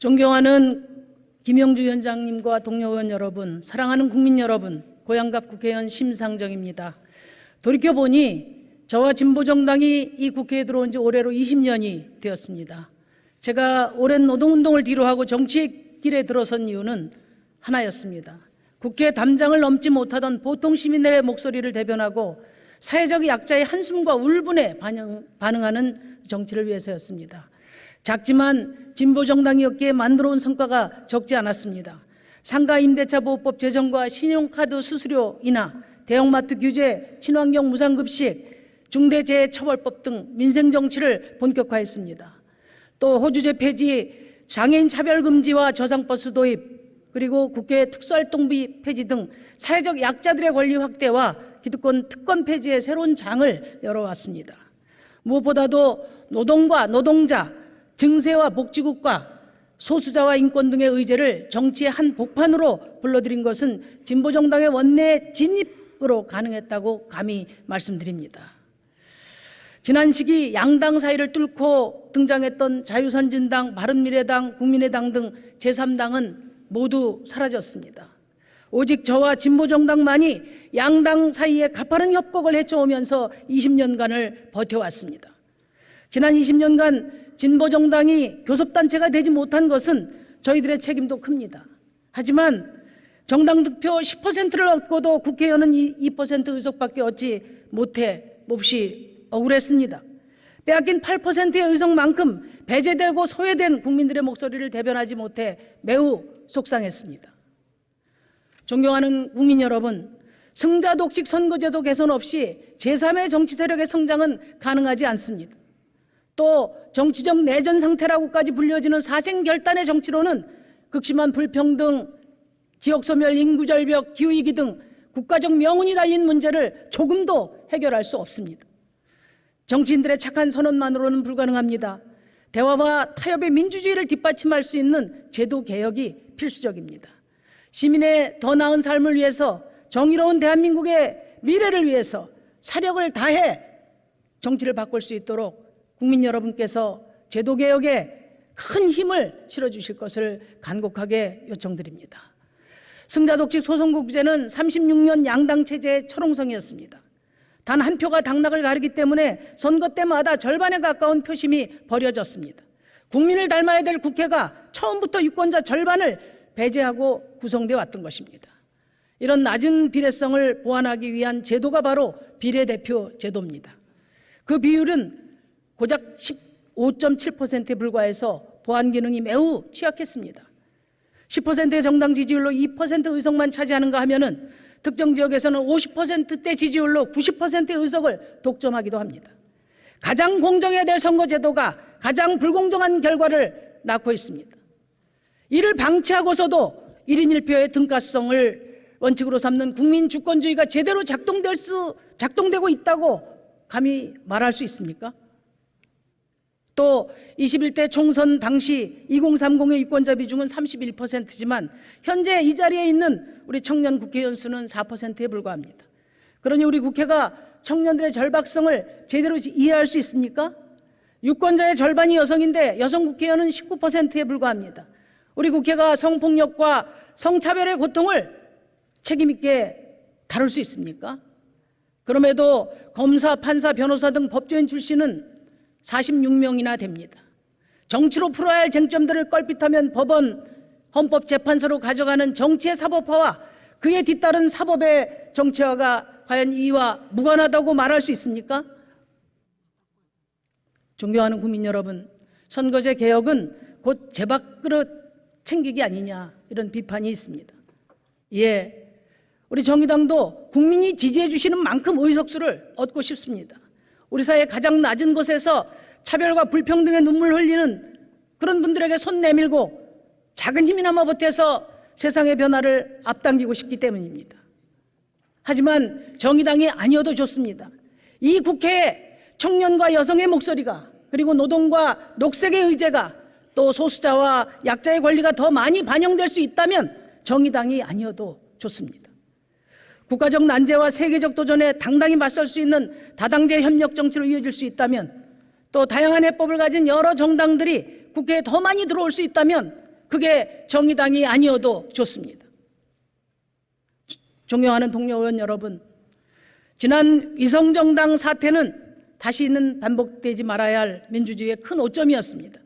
존경하는 김영주 위원장님과 동료 의원 여러분, 사랑하는 국민 여러분, 고양갑 국회의원 심상정입니다. 돌이켜보니 저와 진보정당이 이 국회에 들어온 지 올해로 20년이 되었습니다. 제가 오랜 노동운동을 뒤로하고 정치의 길에 들어선 이유는 하나였습니다. 국회 담장을 넘지 못하던 보통 시민들의 목소리를 대변하고 사회적 약자의 한숨과 울분에 반응하는 정치를 위해서였습니다. 작지만 진보정당이었기에 만들어온 성과가 적지 않았습니다. 상가 임대차 보호법 제정과 신용카드 수수료 인하, 대형마트 규제, 친환경 무상급식, 중대재해처벌법 등 민생정치를 본격화했습니다. 또 호주제 폐지, 장애인 차별금지와 저상버스 도입, 그리고 국회 특수활동비 폐지 등 사회적 약자들의 권리 확대와 기득권 특권 폐지의 새로운 장을 열어왔습니다. 무엇보다도 노동과 노동자, 증세와 복지국가, 소수자와 인권 등의 의제를 정치의 한 복판으로 불러들인 것은 진보정당의 원내 진입으로 가능했다고 감히 말씀드립니다. 지난 시기 양당 사이를 뚫고 등장했던 자유선진당, 바른미래당, 국민의당 등 제3당은 모두 사라졌습니다. 오직 저와 진보정당만이 양당 사이에 가파른 협곡을 헤쳐오면서 20년간을 버텨왔습니다. 지난 20년간 진보정당이 교섭단체가 되지 못한 것은 저희들의 책임도 큽니다. 하지만 정당 득표 10%를 얻고도 국회의원은 2% 의석밖에 얻지 못해 몹시 억울했습니다. 빼앗긴 8%의 의석만큼 배제되고 소외된 국민들의 목소리를 대변하지 못해 매우 속상했습니다. 존경하는 국민 여러분, 승자 독식 선거제도 개선 없이 제3의 정치 세력의 성장은 가능하지 않습니다. 또 정치적 내전 상태라고까지 불려지는 사생결단의 정치로는 극심한 불평등, 지역소멸, 인구절벽, 기후위기 등 국가적 명운이 달린 문제를 조금도 해결할 수 없습니다. 정치인들의 착한 선언만으로는 불가능합니다. 대화와 타협의 민주주의를 뒷받침할 수 있는 제도 개혁이 필수적입니다. 시민의 더 나은 삶을 위해서, 정의로운 대한민국의 미래를 위해서 사력을 다해 정치를 바꿀 수 있도록 국민 여러분께서 제도 개혁에 큰 힘을 실어주실 것을 간곡하게 요청드립니다. 승자 독식 소선거구제는 36년 양당 체제의 철옹성이었습니다. 단 한 표가 당락을 가르기 때문에 선거 때마다 절반에 가까운 표심이 버려졌습니다. 국민을 닮아야 될 국회가 처음부터 유권자 절반을 배제하고 구성되어 왔던 것입니다. 이런 낮은 비례성을 보완하기 위한 제도가 바로 비례대표 제도입니다. 그 비율은 고작 15.7%에 불과해서 보완 기능이 매우 취약했습니다. 10%의 정당 지지율로 2% 의석만 차지하는가 하면은 특정 지역에서는 50%대 지지율로 90%의 의석을 독점하기도 합니다. 가장 공정해야 될 선거제도가 가장 불공정한 결과를 낳고 있습니다. 이를 방치하고서도 1인 1표의 등가성을 원칙으로 삼는 국민 주권주의가 제대로 작동되고 있다고 감히 말할 수 있습니까? 또 21대 총선 당시 2030의 유권자 비중은 31%지만 현재 이 자리에 있는 우리 청년 국회의원 수는 4%에 불과합니다. 그러니 우리 국회가 청년들의 절박성을 제대로 이해할 수 있습니까? 유권자의 절반이 여성인데 여성 국회의원은 19%에 불과합니다. 우리 국회가 성폭력과 성차별의 고통을 책임있게 다룰 수 있습니까? 그럼에도 검사, 판사, 변호사 등 법조인 출신은 46명이나 됩니다. 정치로 풀어야 할 쟁점들을 껄핏하면 법원, 헌법재판소로 가져가는 정치의 사법화와 그에 뒤따른 사법의 정치화가 과연 이와 무관하다고 말할 수 있습니까? 존경하는 국민 여러분, 선거제 개혁은 곧 제밥그릇 챙기기 아니냐, 이런 비판이 있습니다. 예, 우리 정의당도 국민이 지지해 주시는 만큼 의석수를 얻고 싶습니다. 우리 사회 가장 낮은 곳에서 차별과 불평등의 눈물 흘리는 그런 분들에게 손 내밀고 작은 힘이나마 보태서 세상의 변화를 앞당기고 싶기 때문입니다. 하지만 정의당이 아니어도 좋습니다. 이 국회에 청년과 여성의 목소리가, 그리고 노동과 녹색의 의제가, 또 소수자와 약자의 권리가 더 많이 반영될 수 있다면 정의당이 아니어도 좋습니다. 국가적 난제와 세계적 도전에 당당히 맞설 수 있는 다당제 협력 정치로 이어질 수 있다면, 또 다양한 해법을 가진 여러 정당들이 국회에 더 많이 들어올 수 있다면 그게 정의당이 아니어도 좋습니다. 존경하는 동료 의원 여러분, 지난 위성정당 사태는 다시는 반복되지 말아야 할 민주주의의 큰 오점이었습니다.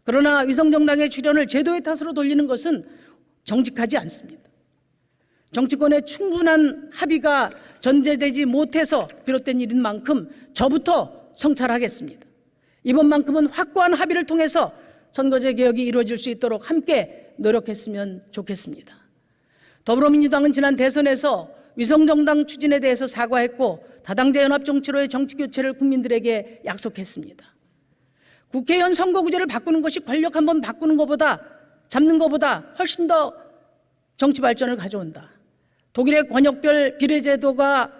그러나 위성정당의 출연을 제도의 탓으로 돌리는 것은 정직하지 않습니다. 정치권의 충분한 합의가 전제되지 못해서 비롯된 일인 만큼 저부터 성찰하겠습니다. 이번만큼은 확고한 합의를 통해서 선거제 개혁이 이루어질 수 있도록 함께 노력했으면 좋겠습니다. 더불어민주당은 지난 대선에서 위성정당 추진에 대해서 사과했고 다당제 연합정치로의 정치교체를 국민들에게 약속했습니다. 국회의원 선거구제를 바꾸는 것이 권력 한번 바꾸는 것보다 잡는 것보다 훨씬 더 정치 발전을 가져온다. 독일의 권역별 비례제도가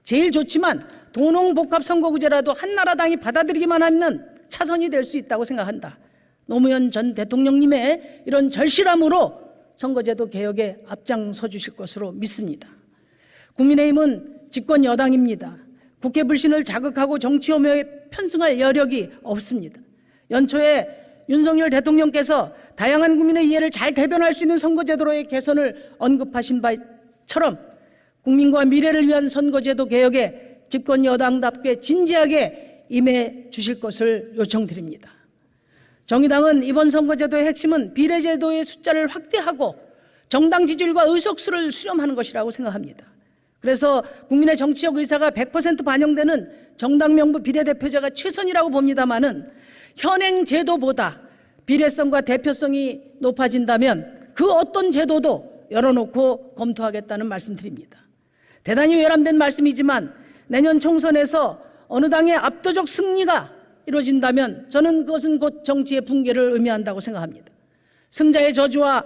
제일 좋지만 도농복합 선거구제라도 한나라당이 받아들이기만 하면 차선이 될 수 있다고 생각한다. 노무현 전 대통령님의 이런 절실함으로 선거제도 개혁에 앞장서 주실 것으로 믿습니다. 국민의힘은 집권 여당입니다. 국회 불신을 자극하고 정치 혐오에 편승할 여력이 없습니다. 연초에 윤석열 대통령께서 다양한 국민의 이해를 잘 대변할 수 있는 선거제도로의 개선을 언급하신 바처럼 국민과 미래를 위한 선거제도 개혁에 집권 여당답게 진지하게 임해 주실 것을 요청드립니다. 정의당은 이번 선거제도의 핵심은 비례제도의 숫자를 확대하고 정당 지지율과 의석수를 수렴하는 것이라고 생각합니다. 그래서 국민의 정치적 의사가 100% 반영되는 정당 명부 비례대표제가 최선이라고 봅니다마는 현행 제도보다 비례성과 대표성이 높아진다면 그 어떤 제도도 열어놓고 검토하겠다는 말씀드립니다. 대단히 외람된 말씀이지만 내년 총선에서 어느 당의 압도적 승리가 이루어진다면 저는 그것은 곧 정치의 붕괴를 의미한다고 생각합니다. 승자의 저주와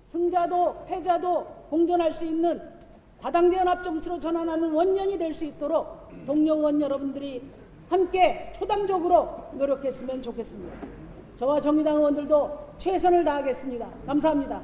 승자도 패자도 공존할 수 있는 다당제 연합정치로 전환하는 원년이 될 수 있도록 동료 의원 여러분들이 함께 초당적으로 노력했으면 좋겠습니다. 저와 정의당 의원들도 최선을 다하겠습니다. 감사합니다.